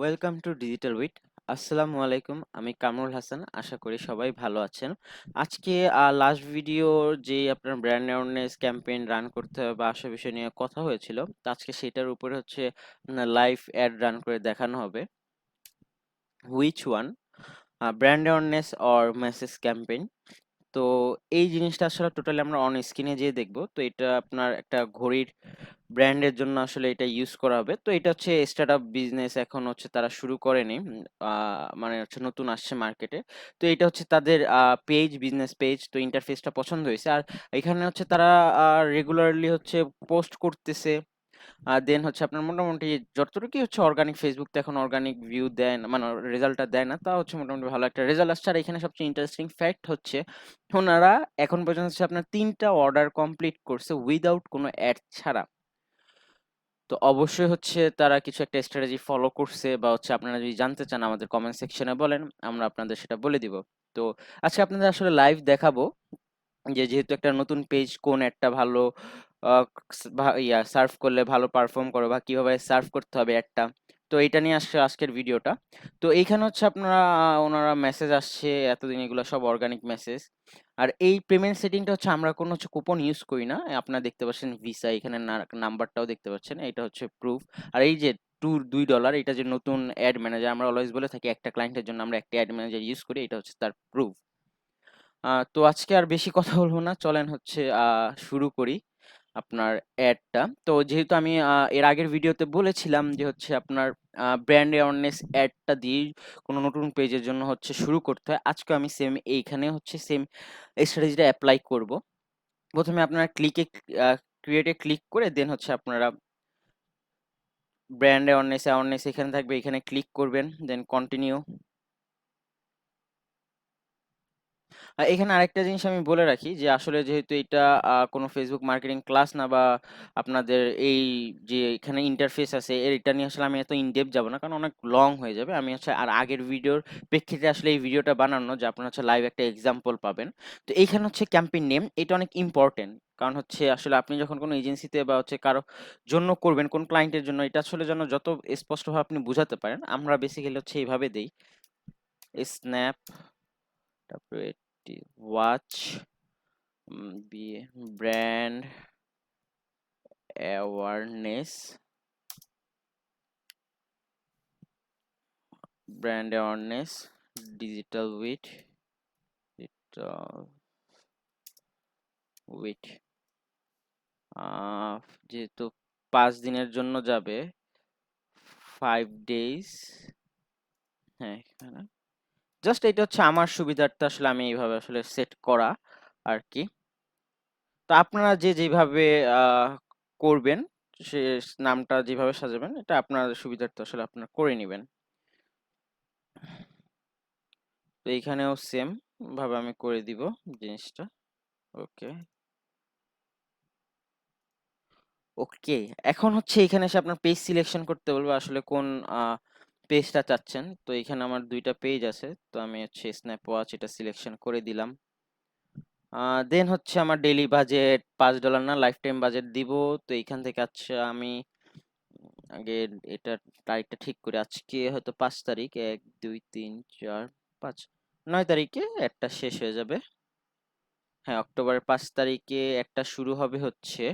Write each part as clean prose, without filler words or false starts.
Welcome to digital wheat. আসসালামু আলাইকুম, আমি কামরুল হাসান। আশা করি সবাই ভালো আছেন। আজকে লাস্ট ভিডিও যে আপনার ব্র্যান্ড অ্যাওয়ারনেস ক্যাম্পেইন রান করতে হবে বা আসা বিষয় নিয়ে কথা হয়েছিল, তো আজকে সেটার উপরে হচ্ছে লাইভ অ্যাড রান করে দেখানো হবে। Which one, brand awareness or message campaign? তো এই জিনিসটা আসলে টোটালি আমরা অন স্ক্রিনে যেয়ে দেখবো। তো এটা আপনার একটা ঘড়ির ব্র্যান্ডের জন্য আসলে এটা ইউজ করা হবে। তো এটা হচ্ছে স্টার্টআপ বিজনেস, এখন হচ্ছে তারা শুরু করেনি। মানে হচ্ছে নতুন আসছে মার্কেটে। তো এটা হচ্ছে তাদের পেজ, বিজনেস পেজ। তো ইন্টারফেসটা পছন্দ হয়েছে। আর এখানে হচ্ছে তারা রেগুলারলি হচ্ছে পোস্ট করতেছে। দেন হচ্ছে আপনার মোটামুটি যতটুকুই হচ্ছে অর্গানিক, ফেসবুক তো এখন অর্গানিক ভিউ দেয় না, মানে রেজাল্টটা দেয় না, তা হচ্ছে মোটামুটি ভালো একটা রেজাল্ট আসছে। আর এখানে সবচেয়ে ইন্টারেস্টিং ফ্যাক্ট হচ্ছে ওনারা এখন পর্যন্ত হচ্ছে আপনার ৩টা অর্ডার কমপ্লিট করছে উইদাউট কোনো অ্যাড ছাড়া। তো অবশ্যই হচ্ছে তারা কিছু একটা স্ট্র্যাটেজি ফলো করছে, বা হচ্ছে আপনারা যদি জানতে চান আমাদের কমেন্ট সেকশনে বলেন, আমরা আপনাদের সেটা বলে দিব। তো আজকে আপনাদের আসলে লাইভ দেখাবো যেহেতু একটা নতুন পেজ কোন একটা ভালো সার্ভ করলে ভালো পারফর্ম করে, বা কিভাবে সার্ভ করতে হবে একটা। তো এটা নিয়ে আসছে আজকের ভিডিওটা। তো এইখানে হচ্ছে আপনারা ওনারা মেসেজ আসছে এতদিন, এগুলো সব অর্গানিক মেসেজ। আর এই পেমেন্ট সেটিংটা হচ্ছে আমরা কোনো হচ্ছে কুপন ইউজ করি না। আপনারা দেখতে পাচ্ছেন ভিসা, এখানে নাম্বারটাও দেখতে পাচ্ছেন, এটা হচ্ছে প্রুফ। আর এই যে $2, এটা যে নতুন অ্যাড ম্যানেজার, আমরা অলওয়েজ বলে থাকি একটা ক্লায়েন্টের জন্য আমরা একটা অ্যাড ম্যানেজার ইউজ করি, এটা হচ্ছে তার প্রুফ। তো আজকে আর বেশি কথা বলবো না, চলেন হচ্ছে শুরু করি আপনার অ্যাডটা। তো যেহেতু আমি এর আগের ভিডিওতে বলেছিলাম যে হচ্ছে আপনার ব্র্যান্ড অ্যাওয়ারনেস অ্যাডটা দিয়ে কোনো নতুন পেজের জন্য হচ্ছে শুরু করতে হয়, আজকে আমি সেম এইখানে হচ্ছে সেম স্ট্র্যাটেজিটা অ্যাপ্লাই করব। প্রথমে আপনারা ক্রিয়েটে ক্লিক করে দেন হচ্ছে আপনারা ব্র্যান্ড অ্যাওয়ারনেস এখানে থাকবে, এখানে ক্লিক করবেন, দেন কন্টিনিউ। এখানে আরেকটা জিনিস আমি বলে রাখি যে আসলে যেহেতু এটা কোনো ফেসবুক মার্কেটিং ক্লাস না, বা আপনাদের এই যে এখানে ইন্টারফেস আছে এটা নিয়ে আসলে আমি এত ইনডেপথ যাব না, কারণ অনেক লং হয়ে যাবে। আমি হচ্ছে আর আগের ভিডিওর প্রেক্ষিতে আসলে এই ভিডিওটা বানানো, যে আপনারা হচ্ছে লাইভ একটা এক্সাম্পল পাবেন। তো এইখানে হচ্ছে ক্যাম্পেইন নেম, এটা অনেক ইম্পর্টেন্ট। কারণ হচ্ছে আসলে আপনি যখন কোনো এজেন্সিতে বা হচ্ছে কারো জন্য করবেন, কোন ক্লায়েন্টের জন্য, এটা আসলে যেন যত স্পষ্টভাবে আপনি বুঝাতে পারেন। আমরা বেসিক্যালি হচ্ছে এইভাবে দেই, স্ন্যাপ, তারপরে watch, brand awareness, brand awareness, digital wit, digital wit. যেহেতু 5 দিনের জন্য যাবে, 5 days। হ্যাঁ, জাস্ট এটা হচ্ছে আমার সুবিধার্থে আসলে আমি এইভাবে আসলে সেট করা আর কি। তো আপনারা যে যেভাবে আহ, করবেন, সে নামটা যেভাবে সাজাবেন, এটা আপনার সুবিধার্থে আসলে আপনারা করে নেবেন। তো এইখানেও সেম ভাবে আমি করে দিব জিনিসটা। ওকে, ওকে। এখন হচ্ছে এখানে এসে আপনার পেজ সিলেকশন করতে বলবো, আসলে কোন পেজটা চাচ্ছেন। তো এখানে আমার 2টা পেজ আছে, তো আমি হচ্ছে স্ন্যাপ ওয়াচ এটা সিলেকশন করে দিলাম। দেন হচ্ছে আমার ডেইলি বাজেট $5 না, লাইফ টাইম বাজেট দিব। তো এইখান থেকে আচ্ছা আমি আগে এটা তারিখটা ঠিক করি। আজকে হয়তো 5 তারিখ, 1 2 3 4 5, 9 তারিখে একটা শেষ হয়ে যাবে। হ্যাঁ, অক্টোবরের 5 তারিখে একটা শুরু হবে হচ্ছে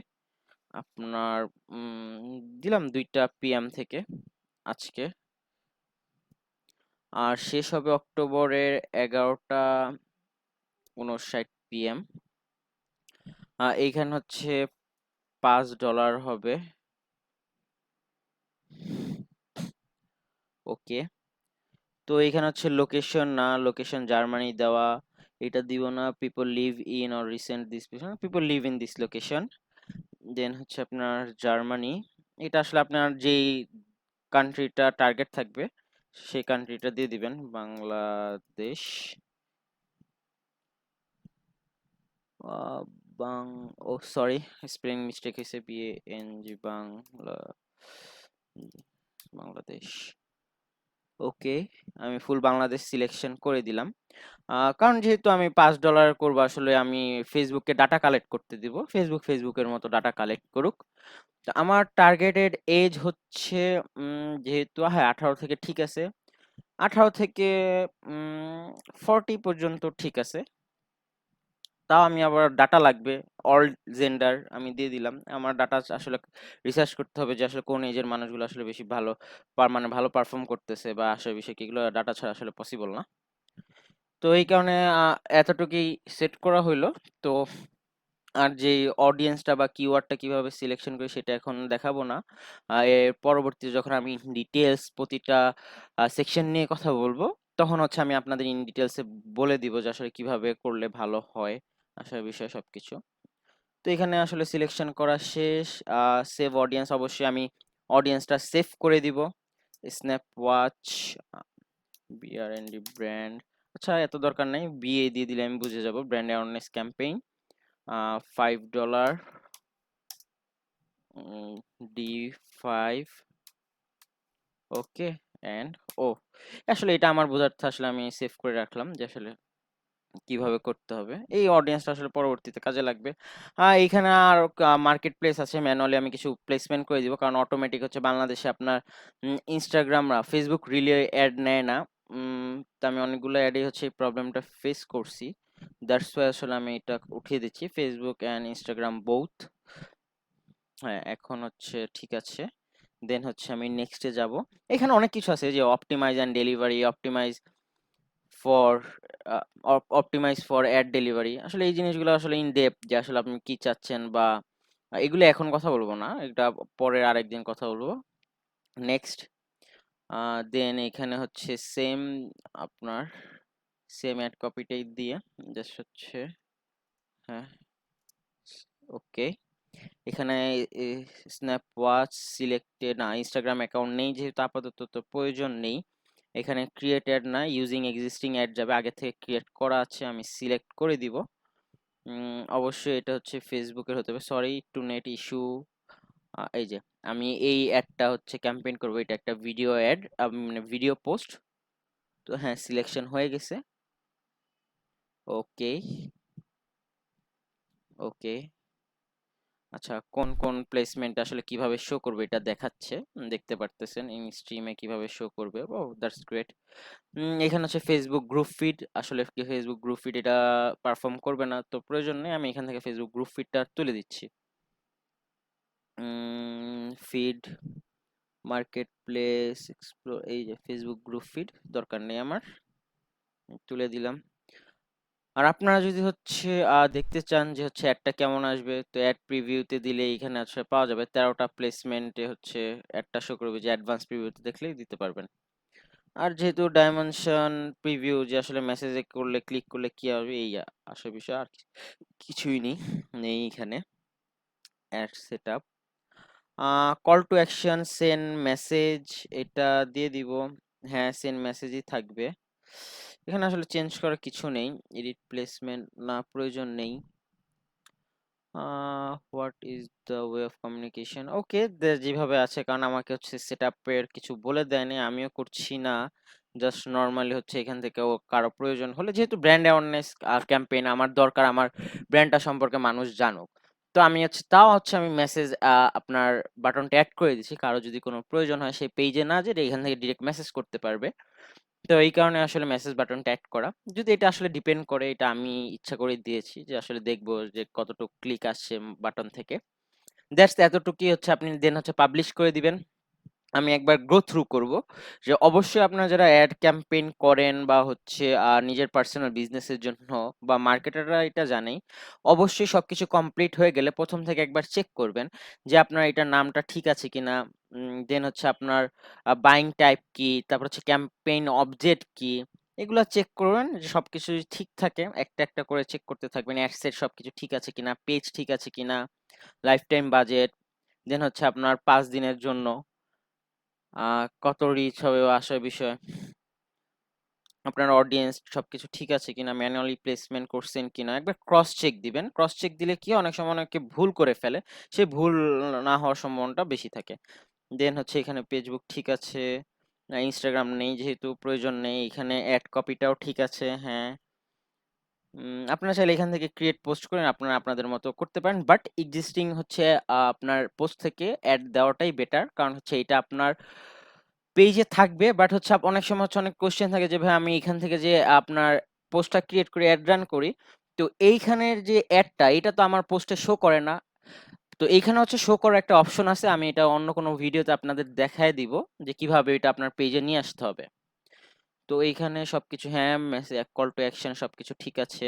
আপনার দিলাম 2টা PM থেকে আজকে, আর শেষ হবে অক্টোবরের 11টা 59 PM। এইখানে হচ্ছে $5 হবে। ওকে। তো এখানে হচ্ছে লোকেশন, না লোকেশন জার্মানি দেওয়া, এটা দিব না। People live in or recent this, people live in this location. Then হচ্ছে আপনার জার্মানি, এটা আসলে আপনার যেই কান্ট্রিটা টার্গেট থাকবে সেই কান্ট্রিটা দিয়ে দিবেন, বাংলাদেশ। আহ, বাং ও সরি, স্পেলিং মিস্টেক হয়েছে, BANG, বাংলা, বাংলাদেশ। ওকে, আমি ফুল বাংলাদেশ সিলেকশন করে দিলাম। কারণ যেহেতু আমি $5 করবো, আসলে আমি ফেসবুককে ডাটা কালেক্ট করতে দিব। ফেসবুকের মতো ডাটা কালেক্ট করুক। তো আমার টার্গেটেড এজ হচ্ছে, যেহেতু হ্যাঁ 18 থেকে ঠিক আছে, 18 থেকে 40 পর্যন্ত ঠিক আছে। তাও আমি আবার ডাটা লাগবে, অল জেন্ডার আমি দিয়ে দিলাম। আমার ডাটা আসলে রিসার্চ করতে হবে যে আসলে কোন এজের মানুষগুলো আসলে বেশি ভালো মানে ভালো পারফর্ম করতেছে বা আসলে বিষয় কি, এগুলো ডাটা ছাড়া আসলে পসিবল না। তো এই কারণে এতটুকুই সেট করা হইলো। তো আর যে অডিয়েন্সটা বা কিওয়ার্ডটা কিভাবে সিলেকশন করি সেটা এখন দেখাবো না। এর পরবর্তীতে যখন আমি ডিটেলস প্রতিটা সেকশন নিয়ে কথা বলবো, তখন হচ্ছে আমি আপনাদের ইন ডিটেলসে বলে দিব যে আসলে কিভাবে করলে ভালো হয় আসলে বিষয় সবকিছু। তো এখানে আসলে সিলেকশন করা শেষ। সেভ অডিয়েন্স, অবশ্যই আমি অডিয়েন্সটা সেভ করে দিব। স্ন্যাপ ওয়াচ, বিআরএনডি ব্র্যান্ড, আচ্ছা এত দরকার নাই, বিএ দিয়ে দিলে আমি বুঝে যাব, brand awareness campaign, $5, D5, okay and ও। আসলে এটা আমার বোঝার্থে আসলে আমি সেভ করে রাখলাম যে আসলে কিভাবে করতে হবে। এই অডিয়েন্সটা আসলে পরবর্তীতে কাজে লাগবে। এইখানে আর মার্কেট প্লেস আছে, ম্যানুয়ালি আমি কিছু প্লেসমেন্ট করে দিব, কারণ অটোমেটিক হচ্ছে বাংলাদেশে আপনার ইনস্টাগ্রাম ফেসবুক রিলে অ্যাড নেয় না। তো আমি অনেকগুলো অ্যাডে হচ্ছে এই প্রবলেমটা ফেস করছি। দ্যাটস ওয়াই আসলে আমি এটা উঠিয়ে দিচ্ছি, ফেসবুক অ্যান্ড ইনস্টাগ্রাম বোথ। হ্যাঁ, এখন হচ্ছে ঠিক আছে। দেন হচ্ছে আমি নেক্সটে যাব। এখানে অনেক কিছু আছে, যে optimise and delivery, for optimise for ad delivery. আসলে এই জিনিসগুলো আসলে ইন ডেপথ, যে আসলে আপনি কি চাচ্ছেন বা এগুলো এখন কথা বলবো না, এটা পরে আরেকদিন কথা বলবো। নেক্সট, দেন এখানে হচ্ছে সেম, আপনার সেম অ্যাড কপিটাই দিয়ে জাস্ট হচ্ছে, হ্যাঁ ওকে। এখানে স্ন্যাপ ওয়াচ সিলেক্টেড না, ইনস্টাগ্রাম অ্যাকাউন্ট নেই যেহেতু আপাতত, তো প্রয়োজন নেই। এখানে ক্রিয়েট অ্যাড না, ইউজিং এক্সিস্টিং অ্যাড যাবে, আগে থেকে ক্রিয়েট করা আছে, আমি সিলেক্ট করে দিব। অবশ্যই এটা হচ্ছে ফেসবুকের হতে হবে, সরি টু নেট ইস্যু। এই যে আমি এই অ্যাডটা হচ্ছে ক্যাম্পেইন করবো, এটা একটা ভিডিও অ্যাড, মানে ভিডিও পোস্ট। তো হ্যাঁ, সিলেকশন হয়ে গেছে। ওকে, ওকে। আচ্ছা, কোন কোন প্লেসমেন্ট আসলে কিভাবে শো করবে এটা দেখাচ্ছে, দেখতে পারতেছেন ইন স্ট্রিমে কিভাবে শো করবে। ও দ্যাটস গ্রেট। এখানে হচ্ছে ফেসবুক গ্রুপ ফিড, আসলে কি ফেসবুক গ্রুপ ফিড এটা পারফর্ম করবে না, তো প্রয়োজন নেই, আমি এখান থেকে ফেসবুক গ্রুপ ফিডটা তুলে দিচ্ছি। ফিড, মার্কেট প্লেস, এক্সপ্লোর, এই যে ফেসবুক গ্রুপ ফিড দরকার নেই আমার, তুলে দিলাম। আর আপনারা যদি হচ্ছে দেখতে চান যে হচ্ছে অ্যাডটা কেমন আসবে, তো অ্যাড প্রিভিউতে দিলে এখানে আছে পাওয়া যাবে 13টা প্লেসমেন্টে হচ্ছে অ্যাডটা শো করবে, যে অ্যাডভান্স প্রিভিউতে দেখলেই দিতে পারবেন। আর যেহেতু ডাইমেনশন প্রিভিউ, যে আসলে মেসেজে করলে ক্লিক করলে কি হবে, এই আসল বিষয়, আর কিছুই নেই নেই এখানে। Ad setup, call to action, send message, এটা দিয়ে দিব। হ্যাঁ, সেন্ড মেসেজই থাকবে। এখানে আসলে চেঞ্জ করার কিছু নেই, এডিট প্লেসমেন্ট না, প্রয়োজন নেই। What is the way of communication, okay যেভাবে আছে, কারণ আমাকে হচ্ছে সেটআপের কিছু বলে দেয়নি, আমিও করছি না, জাস্ট নর্মালি হচ্ছে এখান থেকে ও কারো প্রয়োজন হলে, যেহেতু ব্র্যান্ড অ্যাওয়ারনেস ক্যাম্পেইন আমার দরকার, আমার ব্র্যান্ডটা সম্পর্কে মানুষ জানুক, তো আমি হচ্ছে তাও হচ্ছে আমি মেসেজ আপনার বাটনটা অ্যাড করে দিচ্ছি, কারো যদি কোনো প্রয়োজন হয় সেই পেজে না যে এখান থেকে ডিরেক্ট মেসেজ করতে পারবে। তো এই কারণে আসলে মেসেজ বাটনটা অ্যাড করা। যদি এটা আসলে ডিপেন্ড করে, এটা আমি ইচ্ছা করে দিয়েছি যে আসলে দেখবো যে কতটুকু ক্লিক আসছে বাটন থেকে। দ্যাটস এতটুকুই হচ্ছে, আপনি দেন হচ্ছে পাবলিশ করে দিবেন। আমি একবার গো থ্রু করব যে অবশ্যই আপনারা যারা অ্যাড ক্যাম্পেইন করেন বা হচ্ছে নিজের পার্সোনাল বিজনেসের জন্য বা মার্কেটাররা এটা জানেই, অবশ্যই সবকিছু কমপ্লিট হয়ে গেলে প্রথম থেকে একবার চেক করবেন যে আপনার এটার নামটা ঠিক আছে কিনা। দেন হচ্ছে আপনার বাইং টাইপ কি, তারপর হচ্ছে ক্যাম্পেইন অবজেক্ট কি, এগুলো চেক করবেন যে সবকিছু যদি ঠিক থাকে, একটা একটা করে চেক করতে থাকবেন, অ্যাড সেট সবকিছু ঠিক আছে কিনা, পেজ ঠিক আছে কিনা, লাইফ টাইম বাজেট, দেন হচ্ছে আপনার 5 দিনের জন্য কত রিচ হবে আসার বিষয়, আপনার অডিয়েন্স সবকিছু ঠিক আছে কিনা, ম্যানুয়ালি প্লেসমেন্ট করছেন কিনা, একবার ক্রস চেক দিবেন। ক্রস চেক দিলে কি হয়, অনেক সময় অনেকে ভুল করে ফেলে, সেই ভুল না হওয়ার সম্ভাবনাটা বেশি থাকে। দেন হচ্ছে এখানে পেজবুক ঠিক আছে, না, Instagram নেই যেহেতু প্রয়োজন নেই। এখানে এড কপিটাও ঠিক আছে। হ্যাঁ। আপনারা চাইলে এখান থেকে ক্রিয়েট পোস্ট করেন, আপনারা আপনাদের মতো করতে পারেন। বাট এক্সিস্টিং হচ্ছে আপনার পোস্ট থেকে এড দেওয়াটাই বেটার। কারণ হচ্ছে এটা আপনার পেজে থাকবে, বাট হচ্ছে অনেক সময় হচ্ছে অনেক কোয়েশ্চেন থাকে যে ভাই আমি এখান থেকে যে আপনার পোস্টটা ক্রিয়েট করে অ্যাড রান করি, তো এইখানের যে অ্যাডটা এটা তো আমার পোস্টে শো করে না। তো এইখানে হচ্ছে শো করার একটা অপশন আছে, আমি এটা অন্য কোনো ভিডিওতে আপনাদের দেখায় দিব যে কিভাবে এটা আপনার পেজে নিয়ে আসতে হবে। তো এইখানে সবকিছু হ্যাঁ, মেসেজ কল টু অ্যাকশন সবকিছু ঠিক আছে।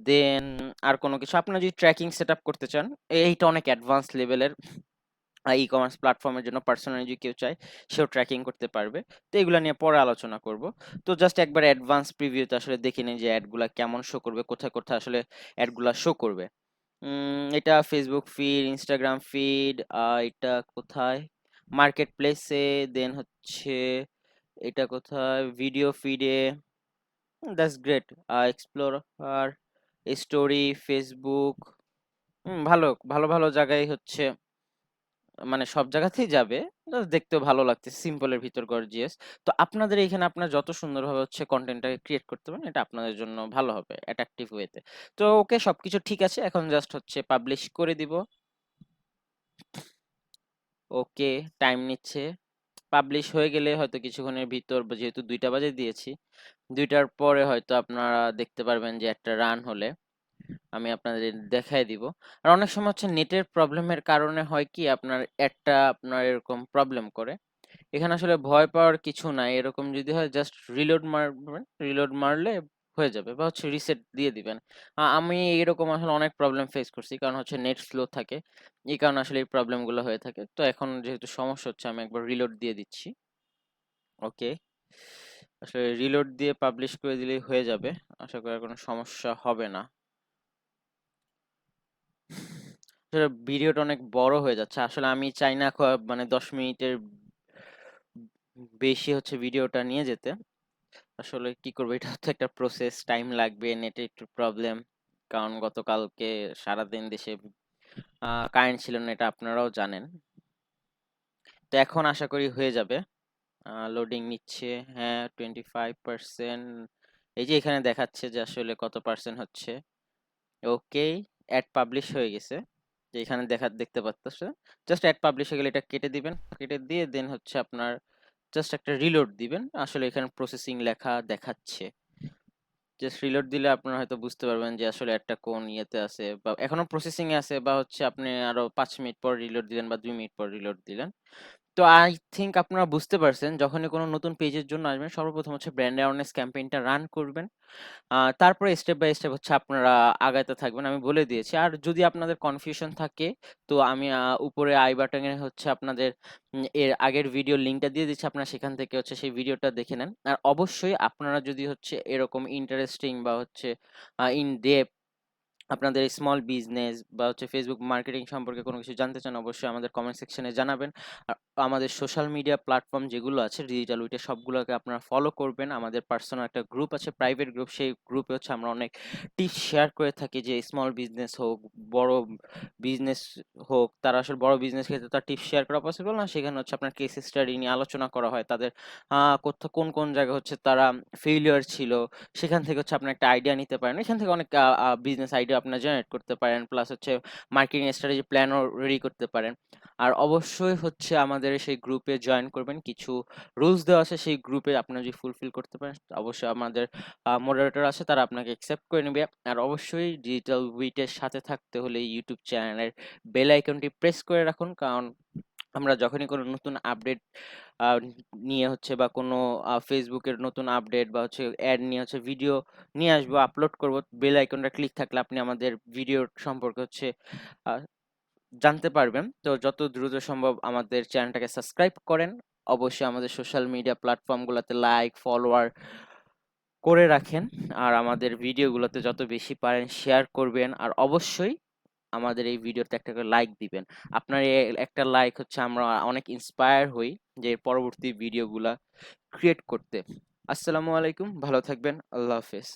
দেন আর কোনো কিছু আপনারা যদি ট্র্যাকিং সেটআপ করতে চান, এইটা অনেক অ্যাডভান্স লেভেলের। ই-কমার্স প্ল্যাটফর্মের জন্য পার্সোনালি যদি কেউ চায় সেও ট্র্যাকিং করতে পারবে। তো এগুলো নিয়ে পরে আলোচনা করব। তো জাস্ট একবার অ্যাডভান্স প্রিভিউতে আসলে দেখে নিন যে অ্যাডগুলা কেমন শো করবে, কোথায় কোথায় আসলে অ্যাডগুলা শো করবে। এটা ফেসবুক ফিড, ইনস্টাগ্রাম ফিড, এটা কোথায় মার্কেট প্লেসে, দেন হচ্ছে এটা কোথায় ভিডিও ফিডে। That's great. Explorer, story, Facebook, ভালো ভালো ভালো জায়গায় হচ্ছে, মানে সব জায়গাতেই যাবে। জাস্ট দেখতেও ভালো লাগতেছে, সিম্পলের ভিতর গর্জিয়াস। তো আপনাদের এখানে আপনারা যত সুন্দরভাবে হচ্ছে কন্টেন্টটাকে ক্রিয়েট করতে পারেন, এটা আপনাদের জন্য ভালো হবে অ্যাট্রাকটিভ ওয়েতে। তো ওকে, সবকিছু ঠিক আছে, এখন জাস্ট হচ্ছে পাবলিশ করে দিব। ওকে, টাইম নিচ্ছে। পাবলিশ হয়ে গেলে হয়তো কিছুক্ষণের ভিতর, যেহেতু 2টা বাজে দিয়েছি, 2টার পরে হয়তো আপনারা দেখতে পারবেন যে একটা রান হলে আমি আপনাদের দেখায় দিব। আর অনেক সময় হচ্ছে নেটের প্রবলেমের কারণে হয় কি আপনার একটা আপনার এরকম প্রবলেম করে। এখানে আসলে ভয় পাওয়ার কিছু নাই। এরকম যদি হয় জাস্ট রিলোড মারবেন, রিলোড মারলে হয়ে যাবে, বা হচ্ছে রিসেট দিয়ে দিবেন। আমি এরকম আসলে অনেক প্রবলেম ফেস করছি, কারণ হচ্ছে নেট স্লো থাকে, এই কারণে আসলে এই প্রবলেমগুলো হয়ে থাকে। তো এখন যেহেতু সমস্যা হচ্ছে আমি একবার রিলোড দিয়ে দিচ্ছি। ওকে, আসলে রিলোড দিয়ে পাবলিশ করে দিলেই হয়ে যাবে, আশা করি আর কোনো সমস্যা হবে না। আসলে ভিডিওটা অনেক বড় হয়ে যাচ্ছে, আসলে আমি চাই না মানে 10 মিনিটের বেশি হচ্ছে ভিডিওটা নিয়ে যেতে। আসলে কি করবো, এটা তো একটা প্রসেস, টাইম লাগবে, নেটে একটু প্রবলেম। কারণ গতকালকে সারাদিন দেশে কারেন্ট ছিল না, এটা আপনারাও জানেন। তো এখন আশা করি হয়ে যাবে। লোডিং নিচ্ছে। হ্যাঁ, 25%। এই যে এখানে দেখাচ্ছে যে আসলে কত পার্সেন্ট হচ্ছে। ওকে, অ্যাড পাবলিশ হয়ে গেছে, যে এখানে দেখতে পাচ্ছেন। জাস্ট অ্যাড পাবলিশ হয়ে গেলে এটা কেটে দিবেন, কেটে দিয়ে দেন হচ্ছে আপনার জাস্ট একটা রিলোড দিবেন। আসলে এখানে প্রসেসিং লেখা দেখাচ্ছে, জাস্ট রিলোড দিলে আপনারা হয়তো বুঝতে পারবেন যে আসলে একটা কোন ইয়েতে আছে, বা এখনো প্রসেসিং এ আছে, বা হচ্ছে আপনি আরো 5 মিনিট পর রিলোড দিলেন বা 2 মিনিট পর রিলোড দিলেন। তো আই থিংক আপনারা বুঝতে পারছেন, যখনই কোনো নতুন পেজের জন্য আসবেন সর্বপ্রথম হচ্ছে ব্র্যান্ড অ্যাওয়ারনেস ক্যাম্পেইনটা রান করবেন। তারপরে স্টেপ বাই স্টেপ হচ্ছে আপনারা আগাতে থাকবেন, আমি বলে দিয়েছি। আর যদি আপনাদের কনফিউশন থাকে, তো আমি উপরে আই বাটনে হচ্ছে আপনাদের এর আগের ভিডিও লিঙ্কটা দিয়ে দিচ্ছি, আপনারা সেখান থেকে হচ্ছে সেই ভিডিওটা দেখে নেন। আর অবশ্যই আপনারা যদি হচ্ছে এরকম ইন্টারেস্টিং বা হচ্ছে ইন ডেপথ আপনাদের স্মল বিজনেস বা হচ্ছে ফেসবুক মার্কেটিং সম্পর্কে কোনো কিছু জানতে চান, অবশ্যই আমাদের কমেন্ট সেকশনে জানাবেন। আর আমাদের সোশ্যাল মিডিয়া প্ল্যাটফর্ম যেগুলো আছে ডিজিটাল উইটে, সবগুলোকে আপনারা ফলো করবেন। আমাদের পার্সোনাল একটা গ্রুপ আছে, প্রাইভেট গ্রুপ, সেই গ্রুপে হচ্ছে আমরা অনেক টিপস শেয়ার করে থাকি, যে স্মল বিজনেস হোক, বড় বিজনেস হোক, তারা আসলে বড় বিজনেস ক্ষেত্রে তার টিপস শেয়ার করা পসিবল না, সেখানে হচ্ছে আপনার কেস স্টাডি নিয়ে আলোচনা করা হয়, তাদের কোন কোন জায়গায় হচ্ছে তারা ফেইলিওর ছিল, সেখান থেকে হচ্ছে আপনি একটা আইডিয়া নিতে পারেন। এখান থেকে অনেক বিজনেস আইডিয়া আপনারা জেনারেট করতে পারেন। প্লাস হচ্ছে মার্কেটিং স্ট্র্যাটেজি প্ল্যানও রেডি করতে পারেন। আর অবশ্যই হচ্ছে আমাদের সেই গ্রুপে জয়েন করবেন। কিছু রুলস দেওয়া আছে সেই গ্রুপে, আপনারা যদি ফুলফিল করতে পারেন অবশ্যই আমাদের মডারেটর আছে, তারা আপনাকে অ্যাকসেপ্ট করে নেবে। আর অবশ্যই ডিজিটাল উইটের সাথে থাকতে হলে ইউটিউব চ্যানেলের বেল আইকনটি প্রেস করে রাখুন, কারণ আমরা যখনই কোনো নতুন আপডেট নিয়ে হচ্ছে, বা কোনো ফেসবুকের নতুন আপডেট বা হচ্ছে অ্যাড নিয়ে হচ্ছে ভিডিও নিয়ে আসবো, আপলোড করব, বেল আইকনটা ক্লিক থাকলে আপনি আমাদের ভিডিওর সম্পর্কে হচ্ছে আহ, জানতে পারবেন। তো যত দ্রুত সম্ভব আমাদের চ্যানেলটাকে সাবস্ক্রাইব করেন। অবশ্যই আমাদের সোশ্যাল মিডিয়া প্ল্যাটফর্মগুলোতে লাইক ফলোয়ার করে রাখেন। আর আমাদের ভিডিওগুলোতে যত বেশি পারেন শেয়ার করবেন। আর অবশ্যই আমাদের এই ভিডিওতে একটা করে লাইক দিবেন। আপনার এই একটা লাইক হচ্ছে আমরা অনেক ইন্সপায়ার হই যে পরবর্তী ভিডিওগুলা ক্রিয়েট করতে। আসসালামু আলাইকুম, ভালো থাকবেন, আল্লাহ হাফেজ।